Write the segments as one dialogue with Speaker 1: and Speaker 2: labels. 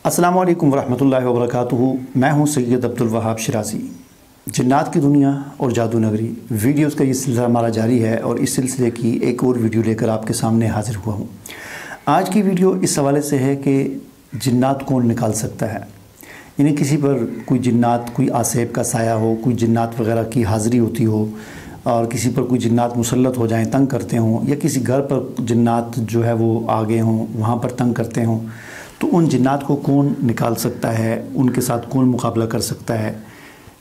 Speaker 1: अस्सलाम वालेकुम वरहमतुल्लाहि वबरकातुहू। मैं हूं सैयद अब्दुल वहाब शिराज़ी। जिन्नात की दुनिया और जादू नगरी वीडियोज़ का ये सिलसिला हमारा जारी है और इस सिलसिले की एक और वीडियो लेकर आपके सामने हाज़िर हुआ हूं। आज की वीडियो इस हवाले से है कि जिन्नात कौन निकाल सकता है। यानी किसी पर कोई जिन्नात, कोई आसेब का साया हो, कोई जिन्नात वगैरह की हाज़िरी होती हो और किसी पर कोई जिन्नात मुसल्लत हो जाएं, तंग करते हों, या किसी घर पर जिन्नात जो है वो आ गए हों, वहाँ पर तंग करते हों, तो उन जिन्नात को कौन निकाल सकता है, उनके साथ कौन मुकाबला कर सकता है,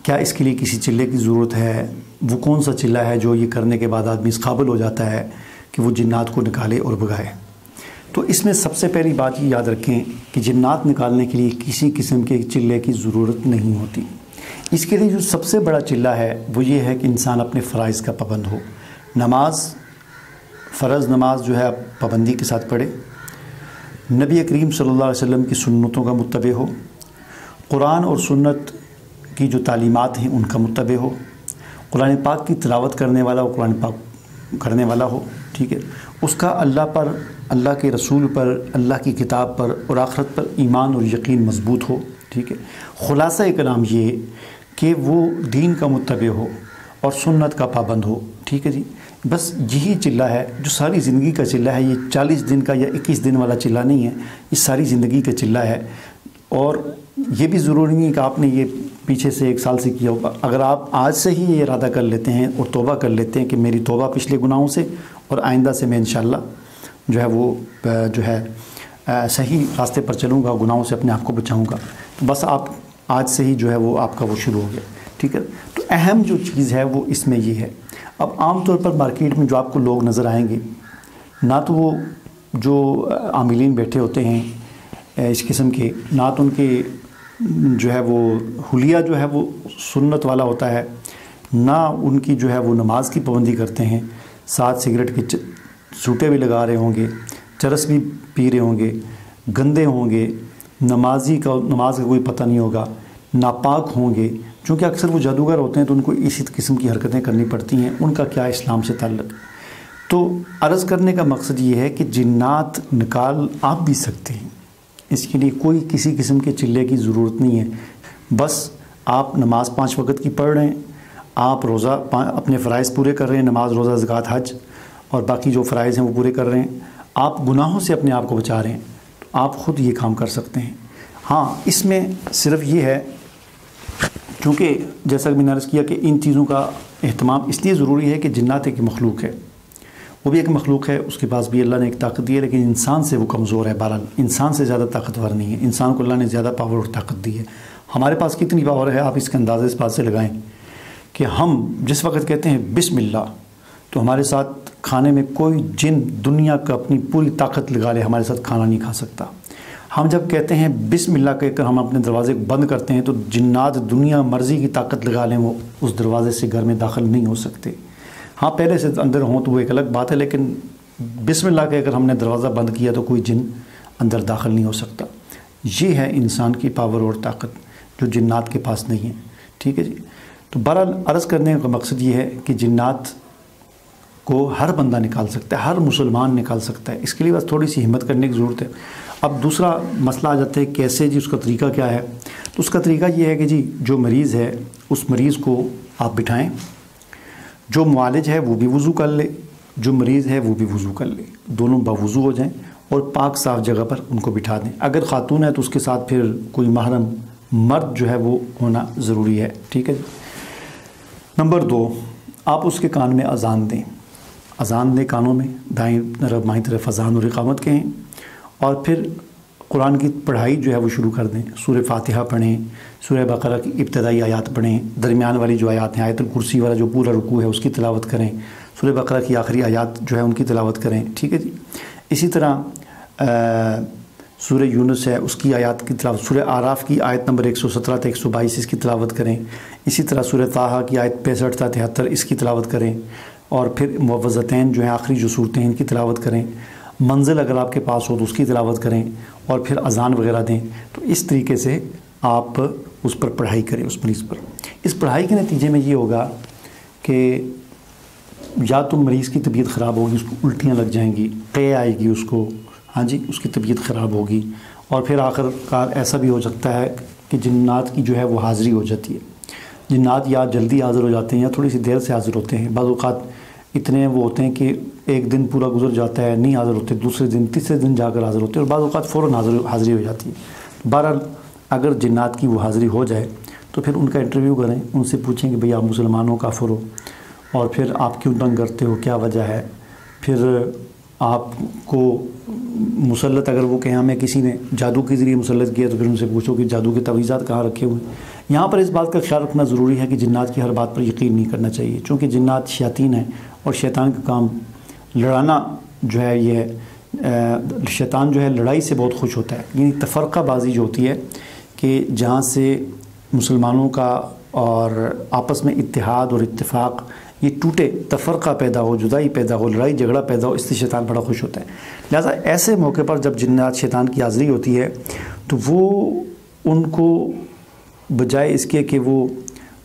Speaker 1: क्या इसके लिए किसी चिल्ले की ज़रूरत है, वो कौन सा चिल्ला है जो ये करने के बाद आदमी इस काबिल हो जाता है कि वो जिन्नात को निकाले और भगाए। तो इसमें सबसे पहली बात ये याद रखें कि जिन्नात निकालने के लिए किसी किस्म के चिल्ले की ज़रूरत नहीं होती। इसके लिए जो सबसे बड़ा चिल्ला है वो ये है कि इंसान अपने फ़राइज़ का पाबंद हो। नमाज, फ़र्ज़ नमाज जो है पाबंदी के साथ पढ़े, नबी करीम सल्लल्लाहु अलैहि वसल्लम की सुन्नतों का मुत्तबे हो, कुरान और सुन्नत की जो तालीमात हैं उनका मुत्तबे हो, कुरान पाक की तिलावत करने वाला और कुरान पाक करने वाला हो, ठीक है। उसका अल्लाह पर, अल्लाह के रसूल पर, अल्लाह की किताब पर और आखिरत पर ईमान और यकीन मजबूत हो, ठीक है। ख़ुलासा कलाम ये कि वो दीन का मुत्तबे हो और सुन्नत का पाबंद हो, ठीक है जी। बस यही चिल्ला है जो सारी ज़िंदगी का चिल्ला है। ये 40 दिन का या 21 दिन वाला चिल्ला नहीं है, ये सारी ज़िंदगी का चिल्ला है। और ये भी ज़रूरी नहीं कि आपने ये पीछे से 1 साल से किया होगा। अगर आप आज से ही ये इरादा कर लेते हैं और तौबा कर लेते हैं कि मेरी तौबा पिछले गुनाहों से और आइंदा से मैं इंशाअल्लाह जो है वो जो है सही रास्ते पर चलूँगा, गुनाहों से अपने आप को बचाऊँगा, तो बस आप आज से ही जो है वो आपका वो शुरू हो गया, ठीक है। तो अहम जो चीज़ है वो इसमें ये है। अब आम तौर पर मार्केट में जो आपको लोग नज़र आएंगे, ना तो वो जो आमिलीन बैठे होते हैं इस किस्म के, ना तो उनके जो है वो हुलिया जो है वो सुन्नत वाला होता है, ना उनकी जो है वो नमाज की पाबंदी करते हैं, साथ सिगरेट के सूटे भी लगा रहे होंगे, चरस भी पी रहे होंगे, गंदे होंगे, नमाज का कोई पता नहीं होगा, नापाक होंगे। चूँकि अक्सर वो जादूगर होते हैं तो उनको इसी किस्म की हरकतें करनी पड़ती हैं। उनका क्या इस्लाम से ताल्लुक़। तो अर्ज़ करने का मकसद ये है कि जिन्नात निकाल आप भी सकते हैं। इसके लिए कोई किसी किस्म के चिल्ले की ज़रूरत नहीं है। बस आप नमाज़ 5 वक्त की पढ़ रहे हैं, आप रोज़ा अपने फ़राइज़ पूरे कर रहे हैं, नमाज, रोज़ा, ज़कात, हज और बाकी जो फ़राइज़ हैं वो पूरे कर रहे हैं, आप गुनाहों से अपने आप को बचा रहे हैं, तो आप ख़ुद ये काम कर सकते हैं। हाँ, इसमें सिर्फ ये है क्योंकि जैसा कि मैंने अर्ज़ किया कि इन चीज़ों का एहतमाम इसलिए ज़रूरी है कि जिन्नात एक मखलूक है, वो भी एक मखलूक है, उसके पास भी अल्लाह ने एक ताकत दी है, लेकिन इंसान से वो कमज़ोर है। बहरहाल इंसान से ज़्यादा ताकतवर नहीं है। इंसान को अल्लाह ने ज़्यादा पावर और ताकत दी है। हमारे पास कितनी पावर है आप इसका अंदाज़ा इस बात से लगाएं कि हम जिस वक्त कहते हैं बिस्मिल्लाह, तो हमारे साथ खाने में कोई जिन दुनिया का अपनी पूरी ताकत लगा ले हमारे साथ खाना नहीं खा सकता। हम जब कहते हैं बिस्मिल्लाह कहकर हम अपने दरवाज़े बंद करते हैं तो जिन्नात दुनिया मर्ज़ी की ताकत लगा लें, वो उस दरवाज़े से घर में दाखिल नहीं हो सकते। हाँ, पहले से अंदर हों तो वो एक अलग बात है, लेकिन बिस्मिल्लाह कहकर हमने दरवाज़ा बंद किया तो कोई जिन अंदर दाखिल नहीं हो सकता। ये है इंसान की पावर और ताकत जो जिन्नात के पास नहीं है, ठीक है जी। तो बहरहाल अर्ज़ करने का मकसद ये है कि जिन्नात को हर बंदा निकाल सकता है, हर मुसलमान निकाल सकता है। इसके लिए बस थोड़ी सी हिम्मत करने की ज़रूरत है। अब दूसरा मसला आ जाता है कैसे जी, उसका तरीका क्या है। तो उसका तरीका ये है कि जी जो मरीज़ है उस मरीज़ को आप बिठाएं, जो मुआलिज है वो भी वज़ू कर ले, जो मरीज़ है वो भी वज़ू कर ले, दोनों बावज़ू हो जाएं और पाक साफ़ जगह पर उनको बिठा दें। अगर ख़ातून है तो उसके साथ फिर कोई महरम मर्द जो है वो होना ज़रूरी है, ठीक है। नंबर 2, आप उसके कान में अज़ान दें। अज़ान दें कानों में, दाएँ तरफ बाएँ तरफ अज़ान और इक़ामत कहें, और फिर कुरान की पढ़ाई जो है वो शुरू कर दें। सूरह फातिहा पढ़ें, सूरह बकरा की इब्तदाई आयात पढ़ें, दरमियान वाली जो आयात हैं, आयतुल कुर्सी वाला जो पूरा रुकू है उसकी तिलावत करें, सूरह बकरा की आखिरी आयात जो है उनकी तिलावत करें, ठीक है जी। इसी तरह सूरह यूनुस है उसकी आयात की तिलावत, सूरह आराफ की आयत नंबर 117 से 122 इसकी तिलावत करें। इसी तरह सूरह ताहा की आयत 65 से 73 इसकी तिलावत करें, और फिर मुअव्वज़तैन जो है आखिरी जो सूरतें हैं इनकी तिलावत करें। मंजिल अगर आपके पास हो तो उसकी तिलावत करें, और फिर अज़ान वगैरह दें। तो इस तरीके से आप उस पर पढ़ाई करें, उस मरीज़ पर। इस पढ़ाई के नतीजे में ये होगा कि या तो मरीज़ की तबीयत ख़राब होगी, उसको उल्टियाँ लग जाएंगी, क़े आएगी उसको, ہاں جی اس کی طبیعت خراب ہوگی، اور پھر آخر کار ایسا بھی ہو سکتا ہے کہ جنات کی جو ہے وہ حاضری ہو جاتی ہے۔ جنات یا جلدی حاضر ہو جاتے ہیں یا تھوڑی سی دیر سے حاضر ہوتے ہیں، بعض اوقات اتنے وہ ہوتے ہیں کہ ایک دن پورا گزر جاتا ہے نہیں حاضر ہوتے، دوسرے دن تیسرے دن جا کر حاضر ہوتے ہیں، اور بعض اوقات فوراً حاضری ہو جاتی ہے۔ بہرحال اگر جنات کی وہ حاضری ہو جائے تو پھر ان کا انٹرویو کریں، ان سے پوچھیں کہ بھئی آپ مسلمانوں کافر ہو، اور پھر آپ کیوں تنگ کرتے ہو، کیا وجہ ہے، پھر آپ کو مسلط اگر وہ کہیں ہمیں کسی نے جادو کے ذریعے مسلط کیا تو پھر ان سے پوچھو کہ جادو کے تعویذات کہاں رکھے ہوئے ہیں۔ یہاں پر اس بات کا خیال رکھنا ضروری ہے کہ جنات کی ہر بات پر یقین نہیں کرنا چاہیے، چونکہ جنات شیاطین ہیں، اور شیطان کا کام لڑانا جو ہے یہ شیطان جو ہے لڑائی سے بہت خوش ہوتا ہے، یعنی تفرقہ بازی جو ہوتی ہے کہ جہاں سے مسلمانوں کا اور آپس میں اتحاد اور اتفاق یہ ٹوٹے، تفرقہ پیدا ہو، جدائی پیدا ہو، لڑائی جھگڑا پیدا ہو، اس سے شیطان بڑا خوش ہوتا ہے۔ لہٰذا ایسے موقع پر جب جنات شیطان کی حاضری ہوتی ہے تو وہ ان کو بجائے اس کے کہ وہ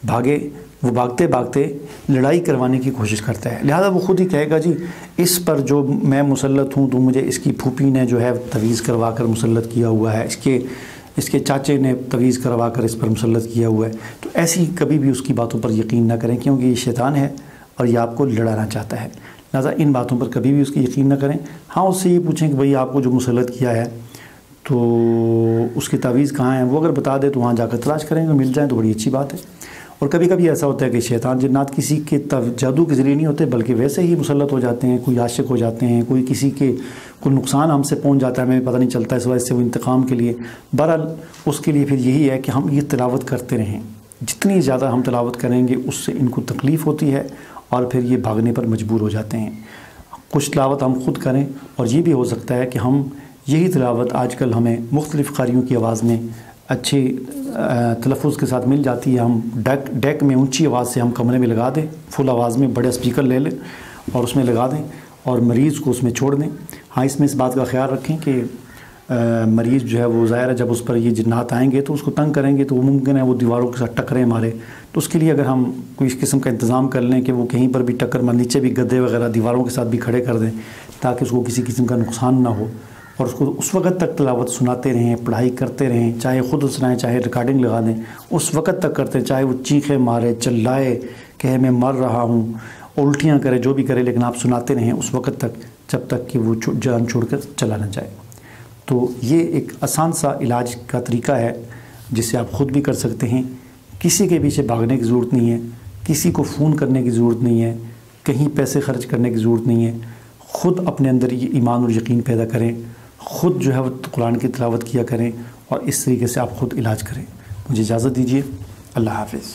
Speaker 1: بھاگے، وہ بھاگتے بھاگتے لڑائی کروانے کی کوشش کرتا ہے۔ لہذا وہ خود ہی کہے گا جی اس پر جو میں مسلط ہوں تو مجھے اس کی پھوپھی نے جو ہے تویز کروا کر مسلط کیا ہوا ہے، اس کے چاچے نے تویز کروا کر اس پر مسلط کیا ہوا ہے۔ تو ایسی کبھی بھی اس کی باتوں پر یقین نہ کریں، کیونکہ یہ شیطان ہے اور یہ آپ کو لڑانا چاہتا ہے۔ لہذا ان باتوں پر کبھی بھی اس کی یقین نہ کریں۔ ہاں اس سے یہ پوچھیں کہ بھئی آپ کو جو مسلط کیا ہے تو اس کی تعویذ کہاں ہے، وہ اگر بتا دے تو وہاں جا کر تلاش کریں گے، مل جائیں تو بڑی اچھی بات ہے۔ اور کبھی کبھی ایسا ہوتا ہے کہ شیطان جنات کسی کے جادو کے ذریعے نہیں ہوتے بلکہ ویسے ہی مسلط ہو جاتے ہیں، کوئی عاشق ہو جاتے ہیں، کوئی کسی کے کوئی نقصان ہم سے پہنچ جاتا ہے، ہمیں پتہ نہیں چلتا، اس وجہ سے وہ انتقام کے لیے۔ بہرحال اس کے لیے پھر یہی ہے کہ ہم یہ تلاوت کرتے رہیں، جتنی زیادہ ہم تلاوت کریں گے اس سے ان کو تکلیف ہوتی ہے اور پھر یہ بھاگنے پر مجبور ہو جاتے ہیں۔ کچھ تلاوت ہم خود کریں، اور یہ بھی ہو سکتا ہے کہ ہم یہی تلاوت آج کل ہمیں مختلف قاریوں کی آواز میں اچھے تلفظ کے ساتھ مل جاتی ہے، ہم ڈیک میں اونچی آواز سے ہم کمرے میں لگا دیں، فل آواز میں بڑے اسپیکر لے لیں اور اس میں لگا دیں اور مریض کو اس میں چھوڑ دیں۔ ہاں اس میں اس بات کا خیال رکھیں کہ مریض جو ہے وہ ظاہر ہے جب اس پر یہ جنات آئیں گے تو اس کو تنگ کریں گے تو وہ ممکن ہے وہ دیواروں کے ساتھ ٹکریں مارے، تو اس کے لیے اگر ہم کوئی اس قسم کا انتظام کر لیں کہ وہ کہیں پر بھی ٹکر مار، نیچے بھی گدے وغیرہ دیواروں کے ساتھ بھی کھڑے کر دیں تاکہ اس کو کسی قسم کا نقصان نہ ہو، اور اس کو اس وقت تک تلاوت سناتے رہیں، پڑھائی کرتے رہیں، چاہے خود سنائیں چاہے ریکارڈنگ لگا دیں، اس وقت تک کرتے ہیں، چاہے وہ چیخے مارے، چلائے، کہے میں مر رہا ہوں، الٹیاں کرے، جو بھی کرے، لیکن آپ سناتے رہیں اس وقت تک جب تک کہ وہ جان چھوڑ کر چلا نہ جائے۔ تو یہ ایک آسان سا علاج کا طریقہ ہے جسے آپ خود بھی کر سکتے ہیں، کسی کے پیچھے بھاگنے کی ضرورت نہیں ہے، کسی کو فون کرنے کی ضرورت نہیں ہے، کہیں پیسے خرچ کرنے کی ضرورت نہیں ہے، خود اپنے اندر یہ ایمان اور یقین پیدا کریں، خود جو ہے وہ قرآن کی تلاوت کیا کریں اور اس طریقے سے آپ خود علاج کریں۔ مجھے اجازت دیجیے، اللہ حافظ۔